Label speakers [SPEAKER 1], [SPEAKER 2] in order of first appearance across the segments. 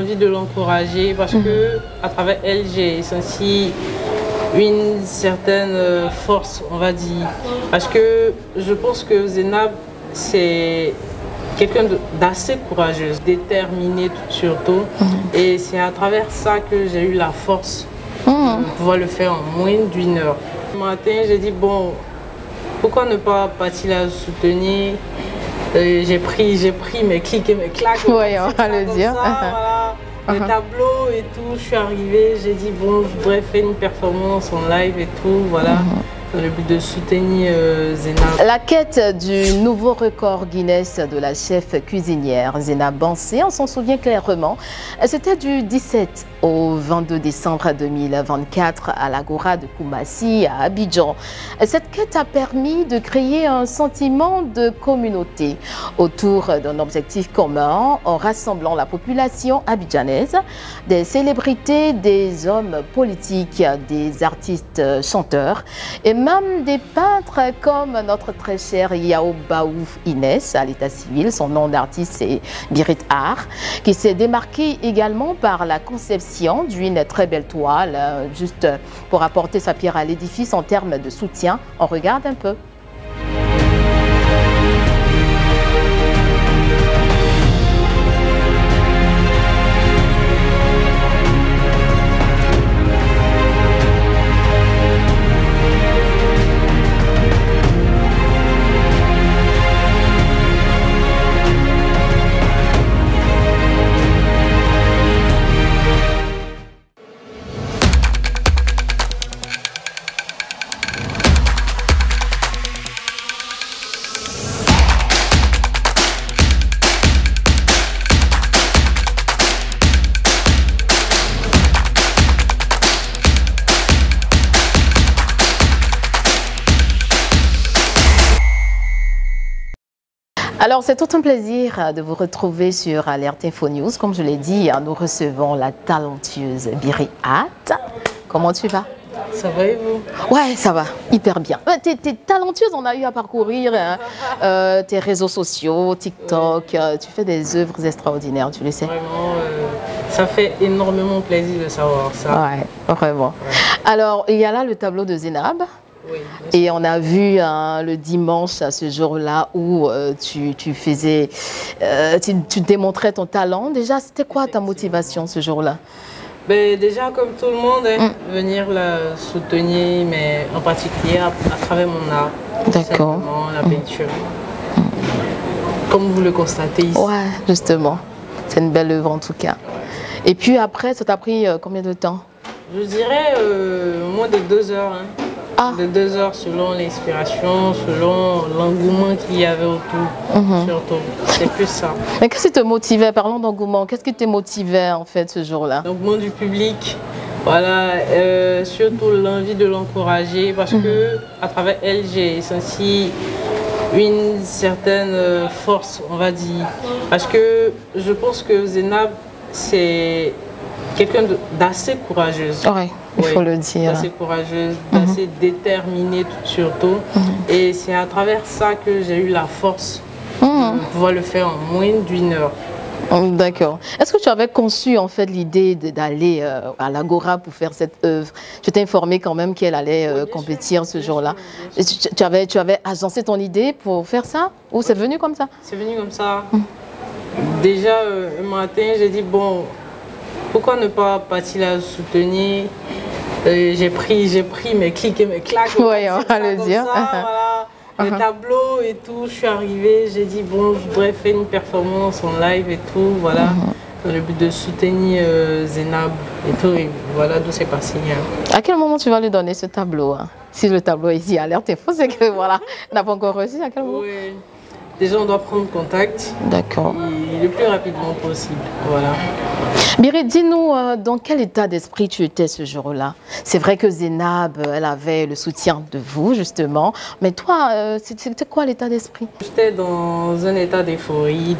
[SPEAKER 1] J'ai envie de l'encourager parce que à travers elle, j'ai senti une certaine force, on va dire. Parce que je pense que Zainab, c'est quelqu'un d'assez courageux, déterminé surtout. Et c'est à travers ça que j'ai eu la force de pouvoir le faire en moins d'une heure. Le matin, j'ai dit, bon, pourquoi ne pas partir la soutenir? J'ai pris mes clics et mes claques.
[SPEAKER 2] Oui, on va le dire.
[SPEAKER 1] Ça, voilà. Le tableau et tout, je suis arrivée, j'ai dit, bon, je voudrais faire une performance en live et tout, voilà. Dans le but de soutenir Zainab.
[SPEAKER 2] La quête du nouveau record Guinness de la chef cuisinière Zainab Bansé, on s'en souvient clairement. C'était du 17 au 22 décembre 2024 à l'Agora de Koumassi à Abidjan. Cette quête a permis de créer un sentiment de communauté autour d'un objectif commun en rassemblant la population abidjanaise, des célébrités, des hommes politiques, des artistes chanteurs et même des peintres comme notre très cher Yao Baouf Inès à l'état civil. Son nom d'artiste c'est Birit Art, qui s'est démarqué également par la conception d'une très belle toile, juste pour apporter sa pierre à l'édifice en termes de soutien. On regarde un peu. Alors, c'est tout un plaisir de vous retrouver sur Alert Info News. Comme je l'ai dit, nous recevons la talentueuse Birit Art. Comment tu vas?
[SPEAKER 1] Ça va et vous?
[SPEAKER 2] Ouais, ça va, hyper bien. T'es talentueuse, on a eu à parcourir tes réseaux sociaux, TikTok. Tu fais des œuvres extraordinaires, tu le sais.
[SPEAKER 1] Vraiment, ça fait énormément plaisir de savoir ça.
[SPEAKER 2] Ouais, vraiment. Ouais. Alors, il y a là le tableau de Zainab.
[SPEAKER 1] Oui,
[SPEAKER 2] et on a vu le dimanche, à ce jour-là, où tu faisais, tu démontrais ton talent. Déjà, c'était quoi ta motivation ce jour-là?
[SPEAKER 1] Ben, déjà, comme tout le monde, venir la soutenir, mais en particulier à travers mon art.
[SPEAKER 2] D'accord.
[SPEAKER 1] La peinture. Comme vous le constatez ici.
[SPEAKER 2] Ouais, justement. C'est une belle œuvre en tout cas. Et puis après, ça t'a pris combien de temps?
[SPEAKER 1] Je dirais moins de 2 heures. Hein. De 2 heures selon l'inspiration, selon l'engouement qu'il y avait autour, surtout. C'est plus ça.
[SPEAKER 2] Mais qu'est-ce qui te motivait? Parlons d'engouement. Qu'est-ce qui te motivait en fait ce jour-là?
[SPEAKER 1] L'engouement du public, voilà, surtout l'envie de l'encourager parce que à travers elle, j'ai senti une certaine force, on va dire. Parce que je pense que Zainab, c'est quelqu'un d'assez courageuse.
[SPEAKER 2] Ouais. Il faut le dire.
[SPEAKER 1] Assez courageuse, assez déterminée surtout. Et c'est à travers ça que j'ai eu la force de pouvoir le faire en moins d'une heure.
[SPEAKER 2] D'accord. Est-ce que tu avais conçu en fait l'idée d'aller à l'Agora pour faire cette œuvre? Tu t'es informé quand même qu'elle allait compétir ce jour-là. Tu avais agencé ton idée pour faire ça? Ou c'est venu comme ça?
[SPEAKER 1] C'est venu comme ça. Déjà, un matin, j'ai dit, bon, pourquoi ne pas partir la soutenir? J'ai pris mes clics et mes claques.
[SPEAKER 2] Oui, on va le dire.
[SPEAKER 1] Ça, voilà. Le tableau et tout, je suis arrivée, j'ai dit, bon, je voudrais faire une performance en live et tout, voilà. Dans le but de soutenir Zainab et tout, et voilà d'où c'est passé. Hein.
[SPEAKER 2] À quel moment tu vas lui donner ce tableau? Si le tableau est ici, Alert Info, c'est que voilà, on n'a pas encore reçu. À quel moment?
[SPEAKER 1] Oui. Déjà, on doit prendre contact.
[SPEAKER 2] D'accord.
[SPEAKER 1] Le plus rapidement possible. Voilà.
[SPEAKER 2] Birit, dis-nous dans quel état d'esprit tu étais ce jour-là. C'est vrai que Zainab, elle avait le soutien de vous, justement. Mais toi, c'était quoi l'état d'esprit?
[SPEAKER 1] J'étais dans un état d'euphorie,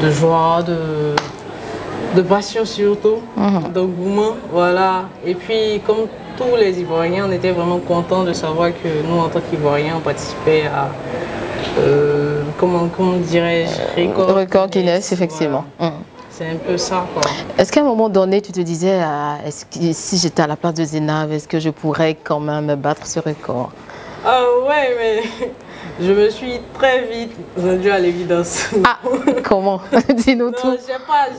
[SPEAKER 1] de joie, de passion surtout, d'engouement. Voilà. Et puis, comme tous les Ivoiriens, on était vraiment contents de savoir que nous, en tant qu'Ivoiriens, on participait à... comment dirais-je,
[SPEAKER 2] record Guinness, effectivement.
[SPEAKER 1] Voilà. c'est un peu ça, quoi.
[SPEAKER 2] Est-ce qu'à un moment donné, tu te disais, si j'étais à la place de Zénab, est-ce que je pourrais quand même battre ce record?
[SPEAKER 1] Ouais, mais je me suis très vite rendue à l'évidence.
[SPEAKER 2] Ah, comment? Dis-nous tout.
[SPEAKER 1] Non,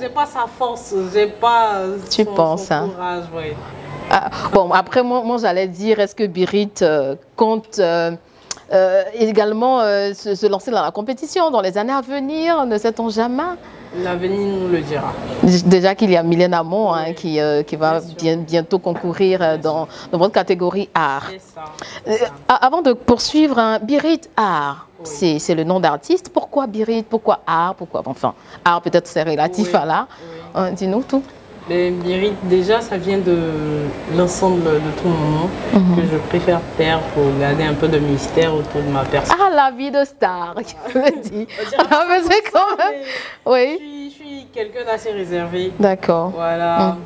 [SPEAKER 1] j'ai pas sa force, j'ai pas
[SPEAKER 2] Tu penses,
[SPEAKER 1] son
[SPEAKER 2] hein?
[SPEAKER 1] courage, ouais.
[SPEAKER 2] Ah, bon, après, moi j'allais dire, est-ce que Birit compte également se lancer dans la compétition dans les années à venir? Ne sait-on jamais?
[SPEAKER 1] L'avenir nous le dira.
[SPEAKER 2] Déjà qu'il y a Mylène Amon hein, qui va bientôt concourir dans votre catégorie art.
[SPEAKER 1] C'est ça.
[SPEAKER 2] Avant de poursuivre, hein, Birit Art, oui. C'est le nom d'artiste. Pourquoi Birit? Pourquoi art? Pourquoi, enfin, art peut-être c'est relatif à l'art. Oui. Dis-nous tout.
[SPEAKER 1] Les Birit, déjà, ça vient de l'ensemble de tout mon nom que je préfère taire pour garder un peu de mystère autour de ma personne.
[SPEAKER 2] Ah, la vie de star, je me dis. Mais c'est quand même... Oui.
[SPEAKER 1] Je suis quelqu'un d'assez réservé.
[SPEAKER 2] D'accord.
[SPEAKER 1] Voilà.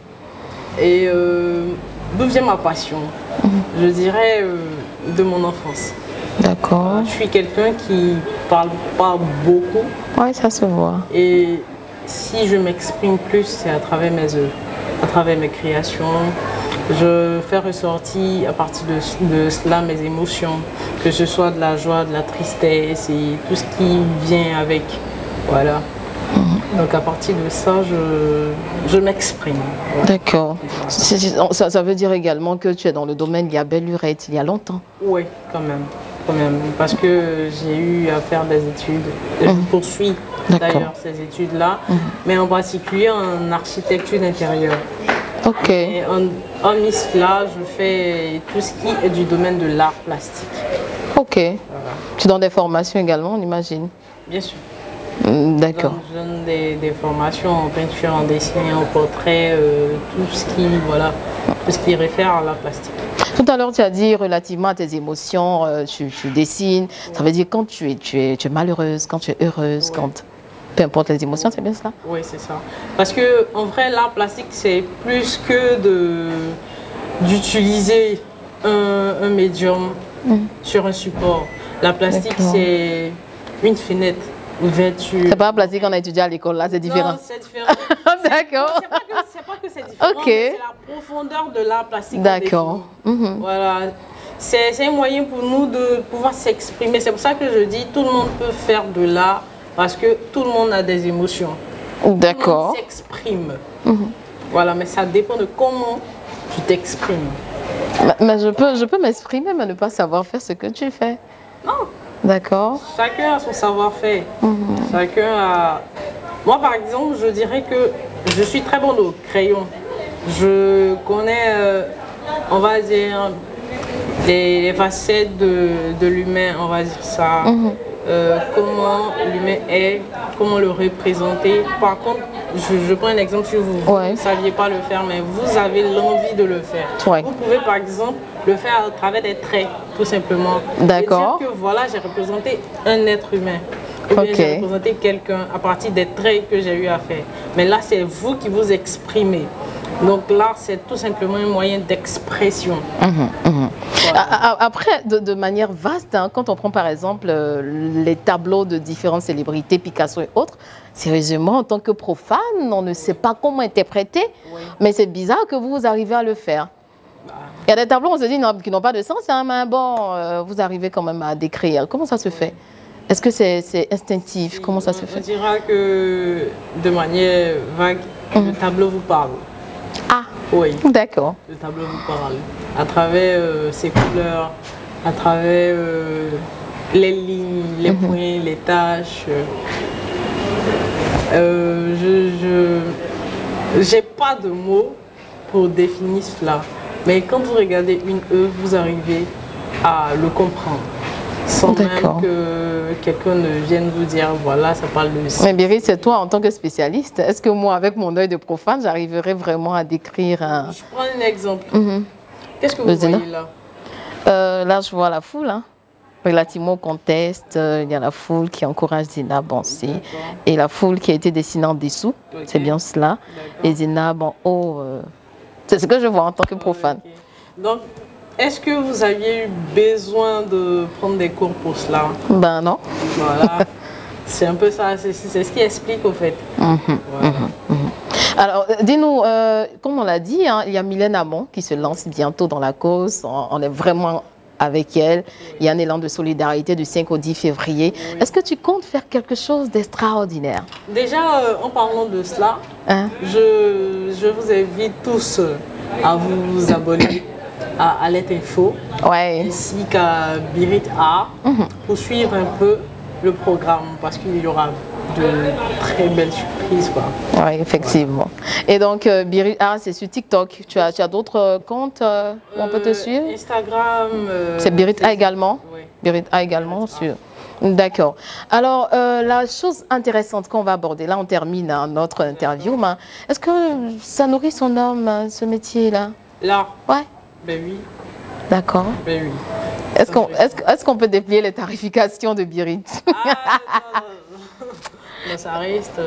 [SPEAKER 1] Et d'où vient ma passion? Je dirais de mon enfance.
[SPEAKER 2] D'accord.
[SPEAKER 1] Je suis quelqu'un qui parle pas beaucoup.
[SPEAKER 2] Oui, ça se voit.
[SPEAKER 1] Et si je m'exprime plus, c'est à travers mes œuvres, à travers mes créations. Je fais ressortir à partir de cela mes émotions, que ce soit de la joie, de la tristesse et tout ce qui vient avec. Voilà. Donc à partir de ça, je m'exprime. Voilà.
[SPEAKER 2] D'accord. Ça veut dire également que tu es dans le domaine de la belle lurette il y a longtemps.
[SPEAKER 1] Oui, quand même. Parce que j'ai eu à faire des études. Je poursuis d'ailleurs ces études-là, mais en particulier en architecture d'intérieur.
[SPEAKER 2] Ok.
[SPEAKER 1] Et en cela, je fais tout ce qui est du domaine de l'art plastique.
[SPEAKER 2] Ok.
[SPEAKER 1] Voilà.
[SPEAKER 2] Tu donnes des formations également, on imagine?
[SPEAKER 1] Bien sûr.
[SPEAKER 2] D'accord.
[SPEAKER 1] Je donne des formations en peinture, en dessin, en portrait, tout ce qui réfère à l'art plastique.
[SPEAKER 2] Tout à l'heure, tu as dit relativement à tes émotions, tu dessines. Ça veut dire quand tu es malheureuse, quand tu es heureuse, quand... Peu importe les émotions, c'est bien cela? Oui,
[SPEAKER 1] c'est ça. Parce que en vrai, l'art plastique, c'est plus que d'utiliser un médium sur un support. La plastique, c'est une fenêtre ouverte sur...
[SPEAKER 2] C'est pas plastique qu'on a étudié à l'école, là, c'est différent.
[SPEAKER 1] Non, c'est différent.
[SPEAKER 2] D'accord.
[SPEAKER 1] C'est pas que c'est différent, mais c'est la profondeur de l'art plastique.
[SPEAKER 2] D'accord.
[SPEAKER 1] Voilà. C'est un moyen pour nous de pouvoir s'exprimer. C'est pour ça que je dis tout le monde peut faire de l'art parce que tout le monde a des émotions.
[SPEAKER 2] D'accord.
[SPEAKER 1] Tout le monde s'exprime. Voilà, mais ça dépend de comment tu t'exprimes.
[SPEAKER 2] Mais je peux m'exprimer, mais ne pas savoir faire ce que tu fais.
[SPEAKER 1] Non.
[SPEAKER 2] D'accord.
[SPEAKER 1] Chacun a son savoir-faire. Chacun a... Moi, par exemple, je dirais que je suis très bon au crayon. Je connais, on va dire, les facettes de l'humain, on va dire ça. Comment l'humain est, comment le représenter. Par contre, je prends un exemple sur vous. Vous ne saviez pas le faire, mais vous avez l'envie de le faire. Vous pouvez, par exemple, le faire à travers des traits, tout simplement.
[SPEAKER 2] D'accord.
[SPEAKER 1] Et dire que voilà, j'ai représenté un être humain. Ou bien j'ai représenté quelqu'un à partir des traits que j'ai eu à faire. Mais là, c'est vous qui vous exprimez. Donc l'art, c'est tout simplement un moyen d'expression.
[SPEAKER 2] Voilà. Après, de manière vaste, hein, quand on prend par exemple les tableaux de différentes célébrités, Picasso et autres, sérieusement, en tant que profane, on ne sait pas comment interpréter, mais c'est bizarre que vous arrivez à le faire. Il y a des tableaux, on se dit, qui n'ont pas de sens, hein, mais bon, vous arrivez quand même à décrire. Comment ça se fait? Est-ce que c'est instinctif? Comment ça se fait?
[SPEAKER 1] On dira que de manière vague, le tableau vous parle.
[SPEAKER 2] Ah,
[SPEAKER 1] oui.
[SPEAKER 2] D'accord.
[SPEAKER 1] Le tableau vous parle. À travers ses couleurs, à travers les lignes, les points, les taches. J'ai pas de mots pour définir cela. Mais quand vous regardez une œuvre, vous arrivez à le comprendre. Sans même que quelqu'un ne vienne vous dire, voilà, ça parle de ça.
[SPEAKER 2] Mais Birit, c'est toi en tant que spécialiste. Est-ce que moi, avec mon œil de profane, j'arriverai vraiment à décrire un...
[SPEAKER 1] Je prends un exemple. Qu'est-ce que vous voyez là?
[SPEAKER 2] Là, je vois la foule. Hein. Relativement au contexte, il y a la foule qui encourage Zénab en C. Et la foule qui a été dessinée en dessous. C'est bien cela. Et Zénab en haut. C'est ce que je vois en tant que profane.
[SPEAKER 1] Donc, est-ce que vous aviez eu besoin de prendre des cours pour cela?
[SPEAKER 2] Ben non.
[SPEAKER 1] Voilà. C'est un peu ça, c'est ce qui explique au fait. Voilà.
[SPEAKER 2] Alors, dis-nous, comme on l'a dit, hein, il y a Mylène Amon qui se lance bientôt dans la cause. On est vraiment avec elle. Il y a un élan de solidarité du 5 au 10 février. Oui. Est-ce que tu comptes faire quelque chose d'extraordinaire?
[SPEAKER 1] Déjà, en parlant de cela, hein? je vous invite tous à vous abonner à Alerte Info,
[SPEAKER 2] ouais.
[SPEAKER 1] ainsi qu'à Birit Art, pour suivre un peu le programme, parce qu'il y aura de très belles surprises, quoi.
[SPEAKER 2] Oui, effectivement. Ouais. Et donc, Birit Art, c'est sur TikTok. Tu as d'autres comptes où on peut te suivre?
[SPEAKER 1] Instagram.
[SPEAKER 2] C'est Birit Art également?
[SPEAKER 1] Oui.
[SPEAKER 2] Birit Art également sur... D'accord. Alors, la chose intéressante qu'on va aborder, là on termine notre interview, mais est-ce que ça nourrit son homme, ce métier-là?
[SPEAKER 1] Là?
[SPEAKER 2] Ouais.
[SPEAKER 1] Ben oui.
[SPEAKER 2] D'accord.
[SPEAKER 1] Ben oui.
[SPEAKER 2] Est-ce qu'on peut déplier les tarifications de Birit?
[SPEAKER 1] Ça reste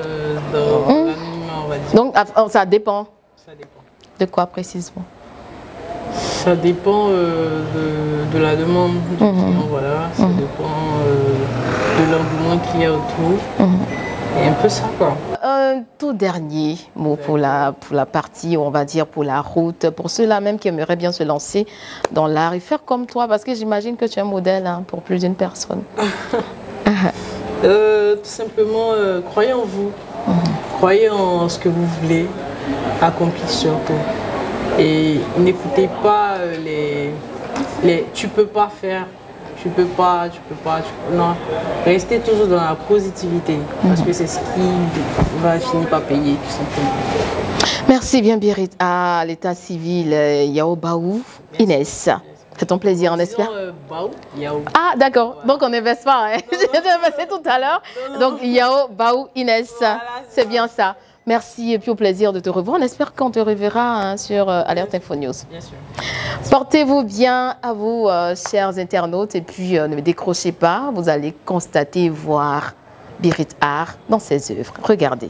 [SPEAKER 1] dans l'anonymat, on va dire.
[SPEAKER 2] Donc, ça dépend.
[SPEAKER 1] Ça dépend.
[SPEAKER 2] De quoi précisément?
[SPEAKER 1] Ça dépend de la demande du client, voilà. Ça dépend de l'engouement qu'il y a autour. Et un peu ça, quoi.
[SPEAKER 2] Un tout dernier mot pour la partie, on va dire, pour la route, pour ceux-là même qui aimeraient bien se lancer dans l'art et faire comme toi, parce que j'imagine que tu es un modèle hein, pour plus d'une personne.
[SPEAKER 1] Tout simplement, croyez en vous, croyez en ce que vous voulez accomplir surtout. Et n'écoutez pas les tu peux pas faire, tu peux pas, non. Restez toujours dans la positivité, parce que c'est ce qui va finir par payer, tout simplement.
[SPEAKER 2] Merci bien, Birit. À l'état civil, Yao Baou, Inès. C'est ton plaisir, on espère.
[SPEAKER 1] Baou, Yao.
[SPEAKER 2] Ah, d'accord. Ouais. Donc, on n'investe pas. Hein. J'ai investi tout à l'heure. Donc, Yao Baou, Inès. Voilà, c'est bien ça. Merci et puis au plaisir de te revoir. On espère qu'on te reverra hein, sur Alerte Info News.
[SPEAKER 1] Bien sûr.
[SPEAKER 2] Portez-vous bien à vous, chers internautes. Et puis, ne décrochez pas. Vous allez constater, voir Birit Art dans ses œuvres. Regardez.